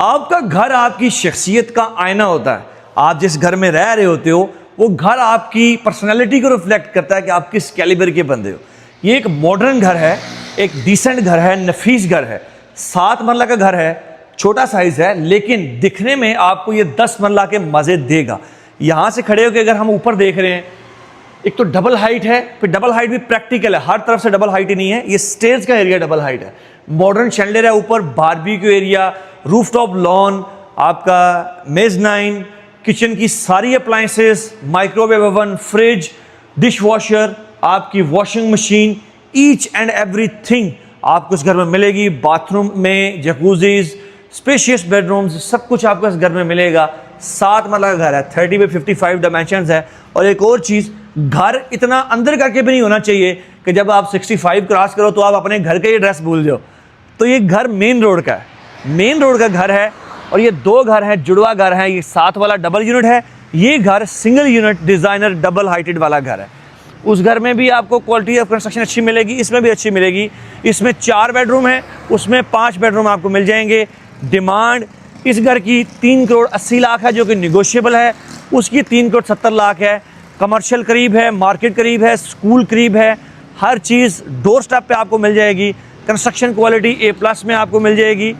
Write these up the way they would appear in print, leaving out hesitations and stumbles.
आपका घर आपकी शख्सियत का आईना होता है। आप जिस घर में रह रहे होते हो वो घर आपकी पर्सनैलिटी को रिफ्लेक्ट करता है कि आप किस कैलिबर के बंदे हो। ये एक मॉडर्न घर है, एक डिसेंट घर है, नफीस घर है, 7 मरला का घर है, छोटा साइज है, लेकिन दिखने में आपको ये 10 मरला के मजे देगा। यहाँ से खड़े होकर अगर हम ऊपर देख रहे हैं, एक तो डबल हाइट है, फिर डबल हाइट भी प्रैक्टिकल है, हर तरफ से डबल हाइट ही नहीं है, ये स्टेज का एरिया डबल हाइट है। मॉडर्न शैंडलियर है, ऊपर बारबेक्यू एरिया, रूफटॉप लॉन, आपका मेजनाइन, किचन की सारी appliances, microwave oven, fridge, dishwasher, आपकी washing machine, each and everything आपको इस घर में मिलेगी। बाथरूम में जकूजीज, स्पेशियस बेडरूम्स, सब कुछ आपको इस घर में मिलेगा। 7 मरला का घर है, 30 बाई 55 डायमेंशंस है। और एक और चीज़, घर इतना अंदर करके भी नहीं होना चाहिए कि जब आप 65 क्रॉस करो तो आप अपने घर का ही एड्रेस भूल जाओ। तो ये घर मेन रोड का है, मेन रोड का घर है। और ये 2 घर हैं, जुड़वा घर हैं। ये 7 वाला डबल यूनिट है, ये घर single unit designer double heighted वाला घर है। उस घर में भी आपको क्वालिटी ऑफ कंस्ट्रक्शन अच्छी मिलेगी, इसमें भी अच्छी मिलेगी। इसमें 4 बेडरूम है, उसमें 5 बेडरूम आपको मिल जाएंगे। डिमांड इस घर की 3 करोड़ 80 लाख है, जो कि निगोशिएबल है। उसकी 3 करोड़ 70 लाख है। कमर्शियल करीब है, मार्केट करीब है, स्कूल करीब है, हर चीज़ डोर स्टेप पे आपको मिल जाएगी। कंस्ट्रक्शन क्वालिटी A+ में आपको मिल जाएगी।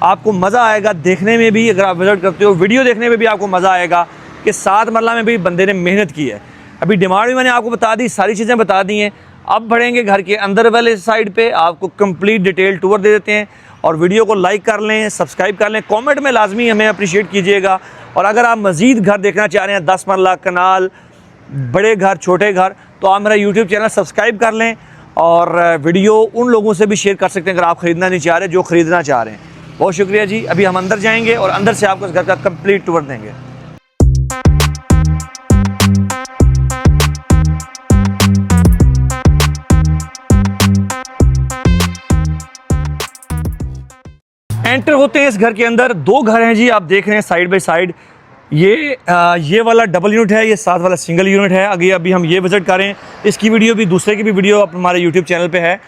आपको मज़ा आएगा देखने में भी, अगर आप विजिट करते हो, वीडियो देखने में भी आपको मज़ा आएगा कि 7 मरला में भी बंदे ने मेहनत की है। अभी डिमांड भी मैंने आपको बता दी, सारी चीज़ें बता दी हैं। अब बढ़ेंगे घर के अंदर वाले साइड पे, आपको कंप्लीट डिटेल टूर दे देते हैं। और वीडियो को लाइक कर लें, सब्सक्राइब कर लें, कमेंट में लाजमी हमें अप्रिशिएट कीजिएगा। और अगर आप मज़ीद घर देखना चाह रहे हैं, 10 मरला, कनाल, बड़े घर, छोटे घर, तो आप मेरा यूट्यूब चैनल सब्सक्राइब कर लें। और वीडियो उन लोगों से भी शेयर कर सकते हैं अगर आप ख़रीदना नहीं चाह रहे, जो ख़रीदना चाह रहे हैं। बहुत शुक्रिया जी। अभी हम अंदर जाएंगे और अंदर से आपको इस घर का कंप्लीट टूर देंगे। एंटर होते हैं इस घर के अंदर। 2 घर हैं जी, आप देख रहे हैं साइड बाय साइड। ये वाला डबल यूनिट है, ये 7 वाला सिंगल यूनिट है। अभी हम ये विजिट करें, इसकी वीडियो भी, दूसरे की भी वीडियो आप हमारे यूट्यूब चैनल पे है।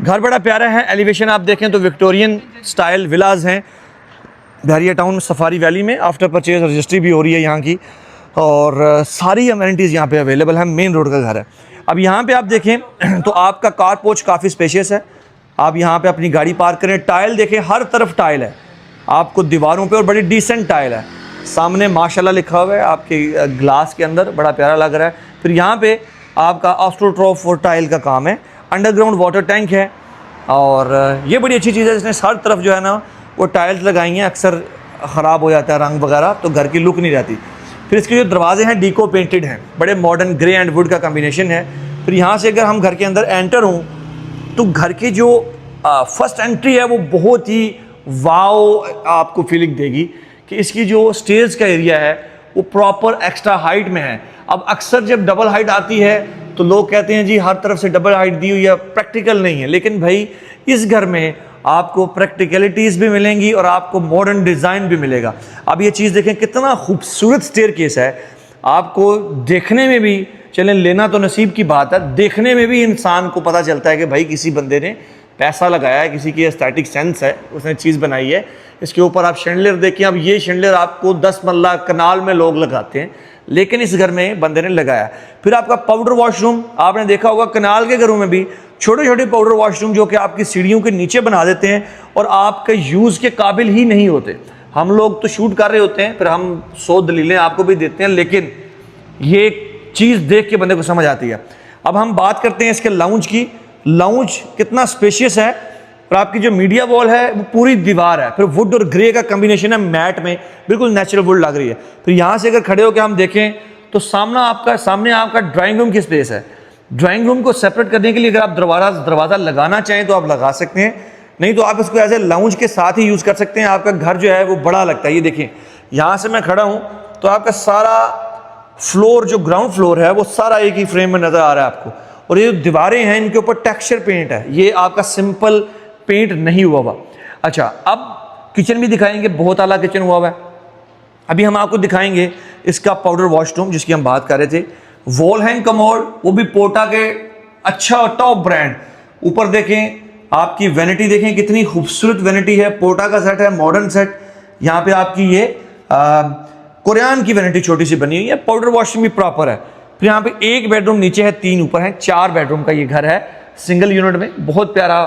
घर बड़ा प्यारा है। एलिवेशन आप देखें तो विक्टोरियन स्टाइल विलाज हैं बहरिया टाउन सफारी वैली में। आफ्टर परचेज रजिस्ट्री भी हो रही है यहाँ की, और सारी अमेनिटीज़ यहाँ पे अवेलेबल है। मेन रोड का घर है। अब यहाँ पे आप देखें तो आपका कार पोर्च काफ़ी स्पेशियस है। आप यहाँ पे अपनी गाड़ी पार्क करें। टाइल देखें, हर तरफ टाइल है आपको दीवारों पे, और बड़ी डिसेंट टाइल है। सामने माशाल्लाह लिखा हुआ है आपके ग्लास के अंदर, बड़ा प्यारा लग रहा है। फिर यहाँ पे आपका ऑस्ट्रोट्रॉफ और टाइल का काम है। अंडरग्राउंड वाटर टैंक है, और ये बड़ी अच्छी चीज़ है। जिसने हर तरफ जो है ना वो टाइल्स लगाई हैं, अक्सर ख़राब हो जाता है रंग वगैरह, तो घर की लुक नहीं रहती। फिर इसके जो दरवाजे हैं डीको पेंटेड हैं, बड़े मॉडर्न ग्रे एंड वुड का कम्बिनेशन है। फिर यहाँ से अगर हम घर के अंदर एंटर हों तो घर की जो फर्स्ट एंट्री है वो बहुत ही वाओ आपको फीलिंग देगी कि इसकी जो स्टेज का एरिया है वो प्रॉपर एक्स्ट्रा हाइट में है। अब अक्सर जब डबल हाइट आती है तो लोग कहते हैं जी हर तरफ से डबल हाइट दी हुई है, प्रैक्टिकल नहीं है। लेकिन भाई इस घर में आपको प्रैक्टिकलिटीज़ भी मिलेंगी और आपको मॉडर्न डिज़ाइन भी मिलेगा। अब ये चीज़ देखें, कितना खूबसूरत स्टेयरकेस है। आपको देखने में भी, चलें लेना तो नसीब की बात है, देखने में भी इंसान को पता चलता है कि भाई किसी बंदे ने पैसा लगाया है, किसी की एस्थेटिक सेंस है, उसने चीज़ बनाई है। इसके ऊपर आप शैंडलियर देखें। अब ये शैंडलियर आपको 10 मरला कनाल में लोग लगाते हैं, लेकिन इस घर में बंदे ने लगाया। फिर आपका पाउडर वॉशरूम, आपने देखा होगा कनाल के घरों में भी छोटे छोटे पाउडर वॉशरूम जो कि आपकी सीढ़ियों के नीचे बना देते हैं और आपके यूज़ के काबिल ही नहीं होते। हम लोग तो शूट कर रहे होते हैं, फिर हम 100 दलीलें आपको भी देते हैं, लेकिन ये चीज़ देख के बंदे को समझ आती है। अब हम बात करते हैं इसके लाउंज की। लाउंज कितना स्पेशियस है, और आपकी जो मीडिया वॉल है वो पूरी दीवार है। फिर वुड और ग्रे का कम्बिनेशन है मैट में, बिल्कुल नेचुरल वुड लग रही है। फिर यहाँ से अगर खड़े होकर हम देखें तो सामने आपका ड्राइंग रूम की स्पेस है। ड्राइंग रूम को सेपरेट करने के लिए अगर आप दरवाज़ा लगाना चाहें तो आप लगा सकते हैं, नहीं तो आप इसको एज ए लाउंज के साथ ही यूज़ कर सकते हैं। आपका घर जो है वो बड़ा लगता है। ये देखिए, यहाँ से मैं खड़ा हूँ तो आपका सारा फ्लोर, जो ग्राउंड फ्लोर है, वो सारा एक ही फ्रेम में नज़र आ रहा है आपको। और ये दीवारें हैं, इनके ऊपर टेक्सचर पेंट है, ये आपका सिंपल पेंट नहीं हुआ हुआ। अच्छा, अब किचन भी दिखाएंगे, बहुत आला किचन हुआ हुआ है। अभी हम आपको दिखाएंगे इसका पाउडर वॉशरूम जिसकी हम बात कर रहे थे। वॉल हैंग कमोड, वो भी पोटा के अच्छा टॉप ब्रांड। ऊपर देखें, आपकी वैनिटी देखें, कितनी खूबसूरत वैनिटी है, पोटा का सेट है, मॉडर्न सेट। यहाँ पे आपकी ये कोरियन की वैनिटी छोटी सी बनी हुई है, पाउडर वॉशरूम भी प्रॉपर है। फिर यहाँ पे एक बेडरूम नीचे है, 3 ऊपर है, 4 बेडरूम का ये घर है सिंगल यूनिट में, बहुत प्यारा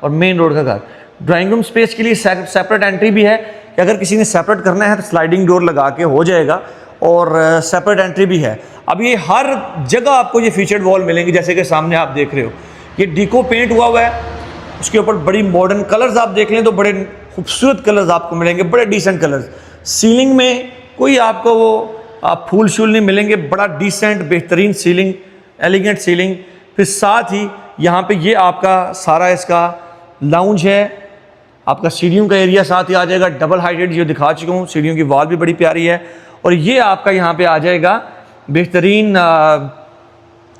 और मेन रोड का घर। ड्राइंग रूम स्पेस के लिए सेपरेट एंट्री भी है कि अगर किसी ने सेपरेट करना है तो स्लाइडिंग डोर लगा के हो जाएगा, और सेपरेट एंट्री भी है। अब ये हर जगह आपको ये फीचर्ड वॉल मिलेंगी, जैसे कि सामने आप देख रहे हो ये डीको पेंट हुआ हुआ है, उसके ऊपर बड़ी मॉडर्न कलर्स आप देख लें तो बड़े खूबसूरत कलर्स आपको मिलेंगे, बड़े डिसेंट कलर्स। सीलिंग में कोई आपको वो फूल शूल नहीं मिलेंगे, बड़ा डिसेंट बेहतरीन सीलिंग, एलिगेंट सीलिंग। फिर साथ ही यहाँ पे ये आपका सारा इसका लाउंज है, आपका सीढ़ियों का एरिया साथ ही आ जाएगा, डबल हाइटेड जो दिखा चुका हूँ, सीढ़ियों की वॉल भी बड़ी प्यारी है। और ये आपका यहाँ पे आ जाएगा बेहतरीन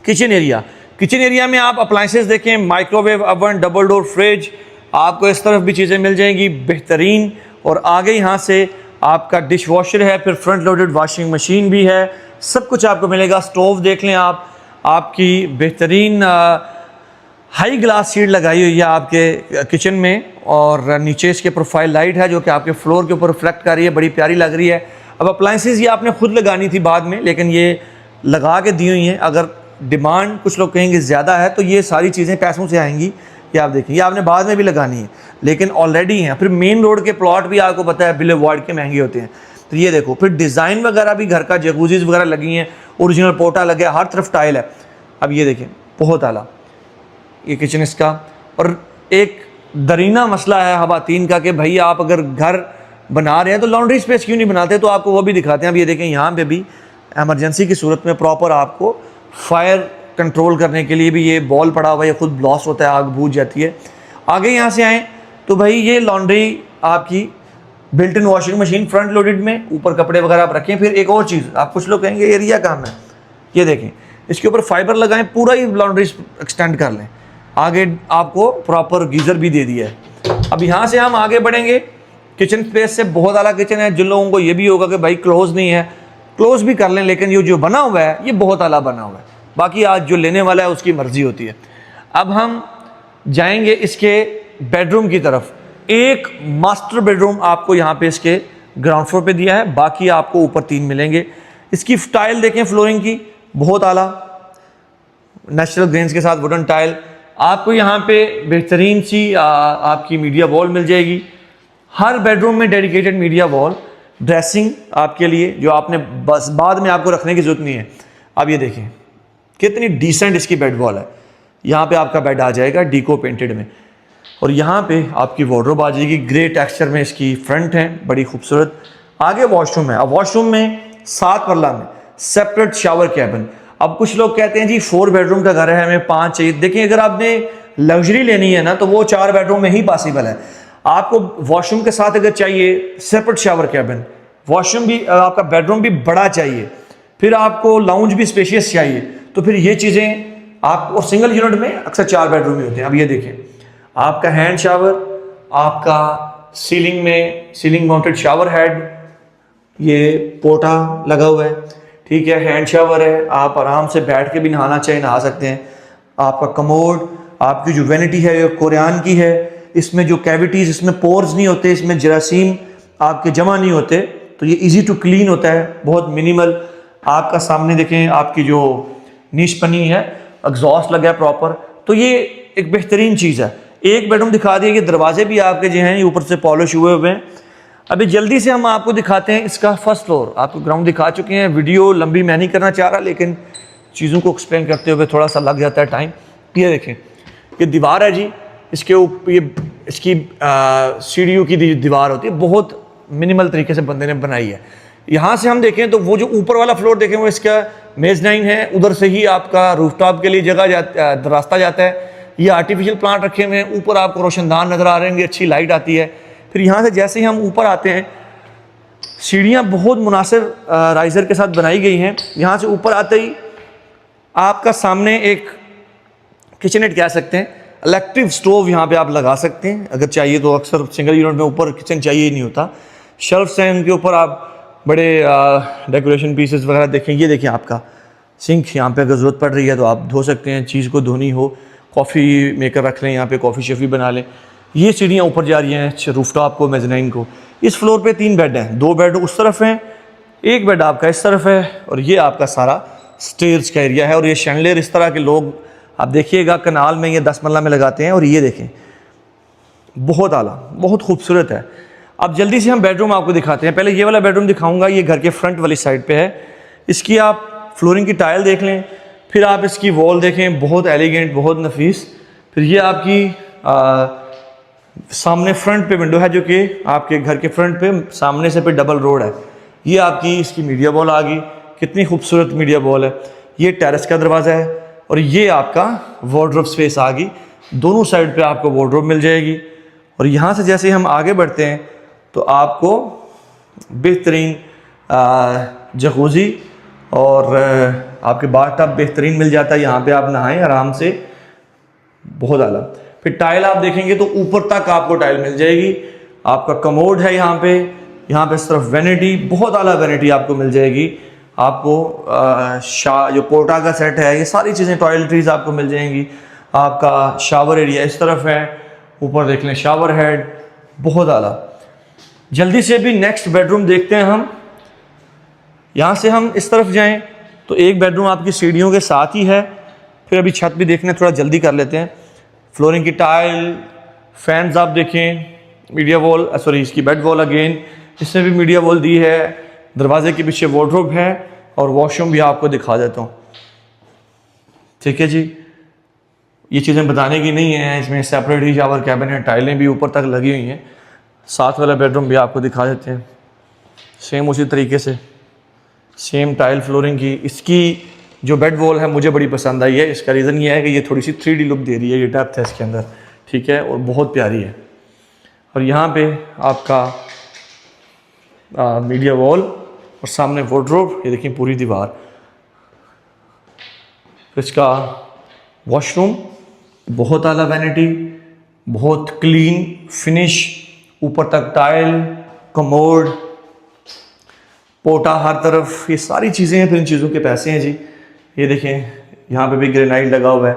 किचन एरिया। किचन एरिया में आप अप्लाइंसेस देखें, microwave oven, double door fridge, आपको इस तरफ भी चीज़ें मिल जाएंगी बेहतरीन। और आगे यहाँ से आपका डिश वॉशर है, फिर फ्रंट लोडेड वॉशिंग मशीन भी है, सब कुछ आपको मिलेगा। स्टोव देख लें आप, आपकी बेहतरीन हाई ग्लास शीट लगाई हुई है आपके किचन में, और नीचे इसके प्रोफाइल लाइट है जो कि आपके फ्लोर के ऊपर रिफ्लेक्ट कर रही है, बड़ी प्यारी लग रही है। अब अप्लाइंसेस ये आपने खुद लगानी थी बाद में, लेकिन ये लगा के दी हुई हैं। अगर डिमांड कुछ लोग कहेंगे ज़्यादा है तो ये सारी चीज़ें पैसों से आएंगी, ये आप देखें, ये आपने बाद में भी लगानी है लेकिन ऑलरेडी हैं। फिर मेन रोड के प्लॉट भी आपको पता है बिलेवार्ड के महंगे होते हैं, तो ये देखो। फिर डिज़ाइन वगैरह भी घर का, जकूज़ीज़ वगैरह लगी हैं, ओरिजिनल पोटा लगे, हर तरफ टाइल है। अब ये देखें, बहुत आला ये किचन इसका। और एक दरीना मसला है खवातीन का कि भाई आप अगर घर बना रहे हैं तो लॉन्ड्री स्पेस क्यों नहीं बनाते, तो आपको वो भी दिखाते हैं। अब ये देखें, यहाँ पे भी एमरजेंसी की सूरत में प्रॉपर आपको फायर कंट्रोल करने के लिए भी ये बॉल पड़ा हुआ है, ये खुद ब्लास्ट होता है, आग बूझ जाती है। आगे यहाँ से आएँ तो भाई ये लॉन्ड्री आपकी built in washing machine front loaded में, ऊपर कपड़े वगैरह आप रखें। फिर एक और चीज़, आप कुछ लोग कहेंगे एरिया कहाँ है, ये देखें, इसके ऊपर फाइबर लगाएं, पूरा ही लॉन्ड्री एक्सटेंड कर लें। आगे आपको प्रॉपर गीज़र भी दे दिया है। अब यहाँ से हम आगे बढ़ेंगे, किचन स्पेस से बहुत आला किचन है। जिन लोगों को ये भी होगा कि भाई क्लोज नहीं है, क्लोज भी कर लें, लेकिन ये जो बना हुआ है ये बहुत आला बना हुआ है। बाकी आज जो लेने वाला है उसकी मर्जी होती है। अब हम जाएंगे इसके बेडरूम की तरफ। एक मास्टर बेडरूम आपको यहाँ पे इसके ग्राउंड फ्लोर पे दिया है, बाकी आपको ऊपर 3 मिलेंगे। इसकी टाइल देखें फ्लोरिंग की, बहुत आला नेचुरल ग्रेन्स के साथ वुडन टाइल। आपको यहाँ पे बेहतरीन सी आपकी मीडिया वॉल मिल जाएगी। हर बेडरूम में डेडिकेटेड मीडिया वॉल, ड्रेसिंग आपके लिए जो आपने बस बाद में आपको रखने की जरूरत नहीं है। अब ये देखें कितनी डिसेंट इसकी बेड वॉल है। यहाँ पे आपका बेड आ जाएगा डीको पेंटेड में, और यहाँ पे आपकी वार्डरोब आ जाएगी ग्रे टेक्सचर में, इसकी फ्रंट है बड़ी खूबसूरत। आगे वॉशरूम है। अब वॉशरूम में 7 पल्ला में सेपरेट शावर कैबिन। अब कुछ लोग कहते हैं जी 4 बेडरूम का घर है, हमें 5 चाहिए। देखिए, अगर आपने लग्जरी लेनी है ना तो वो 4 बेडरूम में ही पॉसिबल है। आपको वॉशरूम के साथ अगर चाहिए सेपरेट शावर कैबिन, वॉशरूम भी आपका बेडरूम भी बड़ा चाहिए, फिर आपको लाउंज भी स्पेशियस चाहिए, तो फिर ये चीज़ें आप, और सिंगल यूनिट में अक्सर 4 बेडरूम ही होते हैं। अब ये देखें, आपका हैंड शावर, आपका सीलिंग में सीलिंग माउंटेड शावर हेड, ये पोटा लगा हुआ है, ठीक है, हैंड शावर है, आप आराम से बैठ के भी नहाना चाहे नहा सकते हैं। आपका कमोड, आपकी जो वैनिटी है ये कोरियन की है, इसमें जो कैविटीज़, इसमें पोर्स नहीं होते, इसमें जरासीम आपके जमा नहीं होते, तो ये इजी टू क्लीन होता है, बहुत मिनिमल। आपका सामने देखें, आपकी जो नीश पनी है, एग्जॉस्ट लगा है प्रॉपर, तो ये एक बेहतरीन चीज़ है। एक बेडरूम दिखा दिया, ये दरवाजे भी आपके जो हैं ये ऊपर से पॉलिश हुए हुए हैं। अभी जल्दी से हम आपको दिखाते हैं इसका फर्स्ट फ्लोर। आपको ग्राउंड दिखा चुके हैं, वीडियो लंबी मैं नहीं करना चाह रहा, लेकिन चीज़ों को एक्सप्लेन करते हुए थोड़ा सा लग जाता है टाइम। ये देखें, ये दीवार है जी, इसके ऊपर ये इसकी सीढ़ियों की दीवार होती है, बहुत मिनिमल तरीके से बंदे ने बनाई है। यहाँ से हम देखें तो वो जो ऊपर वाला फ्लोर देखें वो इसका मेजनाइन है, उधर से ही आपका रूफटॉप के लिए जगह रास्ता जाता है। ये आर्टिफिशियल प्लांट रखे हुए हैं, ऊपर आपको रोशनदान नज़र आ रहे हैं, अच्छी लाइट आती है। फिर यहाँ से जैसे ही हम ऊपर आते हैं, सीढ़ियाँ बहुत मुनासिब राइज़र के साथ बनाई गई हैं। यहाँ से ऊपर आते ही आपका सामने एक किचनेट कह सकते हैं, इलेक्ट्रिक स्टोव यहाँ पे आप लगा सकते हैं अगर चाहिए तो। अक्सर सिंगल यूनिट में ऊपर किचन चाहिए ही नहीं होता। शेल्फ्स हैं, उनके ऊपर आप बड़े डेकोरेशन पीसेस वगैरह देखें। ये देखें, आपका सिंक यहाँ पे अगर ज़रूरत पड़ रही है तो आप धो सकते हैं, चीज़ को धोनी हो, कॉफ़ी मेकर रख लें, यहाँ पे कॉफ़ी शफ़ी बना लें। ये सीढ़ियाँ ऊपर जा रही हैं रूफटॉप को, मेज़नाइन को। इस फ्लोर पे 3 बेड हैं, 2 बेड उस तरफ हैं, 1 बेड आपका इस तरफ है, और ये आपका सारा स्टेयर्स का एरिया है। और ये शैंडलियर इस तरह के लोग आप देखिएगा कनाल में ये 10 मरला में लगाते हैं। और ये देखें बहुत आला, बहुत खूबसूरत है। अब जल्दी से हम बेडरूम आपको दिखाते हैं। पहले ये वाला बेडरूम दिखाऊंगा, ये घर के फ्रंट वाली साइड पे है। इसकी आप फ्लोरिंग की टाइल देख लें, फिर आप इसकी वॉल देखें, बहुत एलिगेंट, बहुत नफीस। फिर ये आपकी सामने फ्रंट पे विंडो है जो कि आपके घर के फ्रंट पे सामने से पे डबल रोड है। ये आपकी इसकी मीडिया वॉल आ गई, कितनी खूबसूरत मीडिया वॉल है। ये टेरेस का दरवाज़ा है और ये आपका वार्डरोब स्पेस आ गई। दोनों साइड पे आपको वार्डरोब मिल जाएगी। और यहाँ से जैसे हम आगे बढ़ते हैं तो आपको बेहतरीन जकूज़ी और आपके बाथटब बेहतरीन मिल जाता है। यहाँ पे आप नहाएं आराम से, बहुत आला। फिर टाइल आप देखेंगे तो ऊपर तक आपको टाइल मिल जाएगी। आपका कमोड है यहाँ पे इस तरफ वैनिटी, बहुत आला वैनिटी आपको मिल जाएगी। आपको जो पोर्टा का सेट है, ये सारी चीज़ें, टॉयलेटरीज आपको मिल जाएंगी। आपका शावर एरिया इस तरफ है, ऊपर देख लें शावर हेड, बहुत आला। जल्दी से भी नेक्स्ट बेडरूम देखते हैं हम। यहाँ से हम इस तरफ जाएं तो एक बेडरूम आपकी सीढ़ियों के साथ ही है। फिर अभी छत भी देखने, थोड़ा जल्दी कर लेते हैं। फ्लोरिंग की टाइल, फैंस आप देखें, मीडिया वॉल, सॉरी इसकी बेड वॉल अगेन, इसमें भी मीडिया वॉल दी है। दरवाजे के पीछे वार्डरोब है और वॉशरूम भी आपको दिखा देता हूँ। ठीक है जी, ये चीज़ें बताने की नहीं है, इसमें सेपरेट ही शावर कैबिनेट, टाइलें भी ऊपर तक लगी हुई हैं। साथ वाला बेडरूम भी आपको दिखा देते हैं, सेम उसी तरीके से, सेम टाइल फ्लोरिंग की। इसकी जो बेड वॉल है मुझे बड़ी पसंद आई है। इसका रीज़न ये है कि ये थोड़ी सी 3D लुक दे रही है, ये डेप्थ है इसके अंदर, ठीक है, और बहुत प्यारी है। और यहाँ पे आपका मीडिया वॉल और सामने वार्डरोब, ये देखिए पूरी दीवार। इसका वॉशरूम बहुत आला वैनिटी, बहुत क्लीन फिनिश, ऊपर तक टाइल, कमोड, पोटा हर तरफ, ये सारी चीज़ें हैं। फिर इन चीज़ों के पैसे हैं जी। ये देखें यहाँ पे भी ग्रेनाइट लगा हुआ है।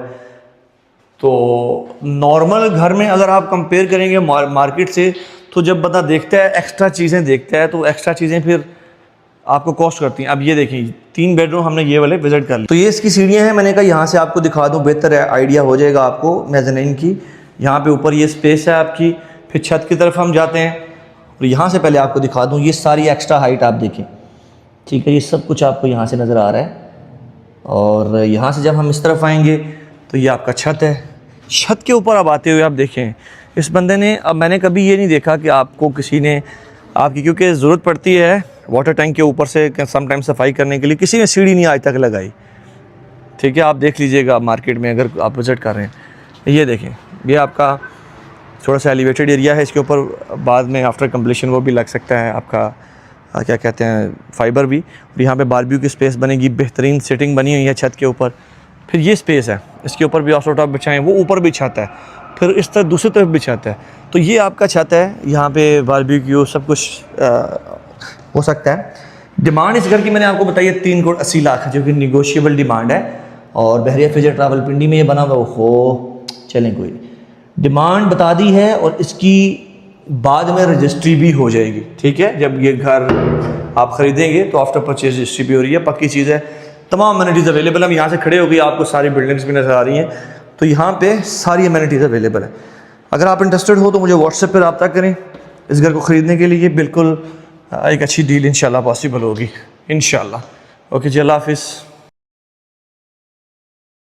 तो नॉर्मल घर में अगर आप कंपेयर करेंगे मार्केट से, तो जब बंदा देखता है एक्स्ट्रा चीज़ें देखता है तो एक्स्ट्रा चीज़ें फिर आपको कॉस्ट करती हैं। अब ये देखें 3 बेडरूम हमने ये वाले विजिट कर लिए। तो ये इसकी सीढ़ियाँ हैं, मैंने कहा यहाँ से आपको दिखा दूँ, बेहतर है, आइडिया हो जाएगा आपको मेज़ानीन की। यहाँ पे ऊपर ये स्पेस है आपकी। फिर छत की तरफ हम जाते हैं और यहाँ से पहले आपको दिखा दूँ, ये सारी एक्स्ट्रा हाइट आप देखें, ठीक है, ये सब कुछ आपको यहाँ से नज़र आ रहा है। और यहाँ से जब हम इस तरफ आएंगे तो ये आपका छत है। छत के ऊपर अब आते हुए आप देखें, इस बंदे ने, अब मैंने कभी ये नहीं देखा कि आपको किसी ने आपकी, क्योंकि ज़रूरत पड़ती है वाटर टैंक के ऊपर से समटाइम सफाई करने के लिए, किसी ने सीढ़ी नहीं आज तक लगाई। ठीक है, आप देख लीजिएगा मार्केट में अगर आप विजिट कर रहे हैं। ये देखें, ये आपका थोड़ा सा एलिवेटेड एरिया है, इसके ऊपर बाद में आफ्टर कंप्लीशन वो भी लग सकता है आपका क्या कहते हैं, फाइबर भी। और यहाँ पे बारबेक्यू की स्पेस बनेगी, बेहतरीन सेटिंग बनी हुई है छत के ऊपर। फिर ये स्पेस है, इसके ऊपर भी ऑफ टॉप बिछाएँ, वो ऊपर भी छत है, फिर इस तरफ दूसरी तरफ भी छत है। तो ये आपका छत है, यहाँ पे बारबेक्यू सब कुछ हो सकता है। डिमांड इस घर की मैंने आपको बताई है 3 करोड़ 80 लाख, जो कि निगोशिएबल डिमांड है। और बहरिया फ्यूचर ट्रैवल पिंडी में ये बना हुआ हो, चलें कोई नहीं, डिमांड बता दी है। और इसकी बाद में रजिस्ट्री भी हो जाएगी, ठीक है। जब ये घर आप ख़रीदेंगे तो आफ्टर परचेज रजिस्ट्री भी हो रही है, पक्की चीज़ है। तमाम अमेनिटीज़ अवेलेबल है। हम यहाँ से खड़े हो गए, आपको सारी बिल्डिंग्स भी नज़र आ रही हैं, तो यहाँ पे सारी अमेनिटीज़ अवेलेबल है। अगर आप इंटरेस्टेड हो तो मुझे व्हाट्सएप पर रब्ता करें इस घर को ख़रीदने के लिए। बिल्कुल एक अच्छी डील इंशाल्लाह पॉसिबल होगी इंशाल्लाह। ओके जी, अल्लाह हाफिज़।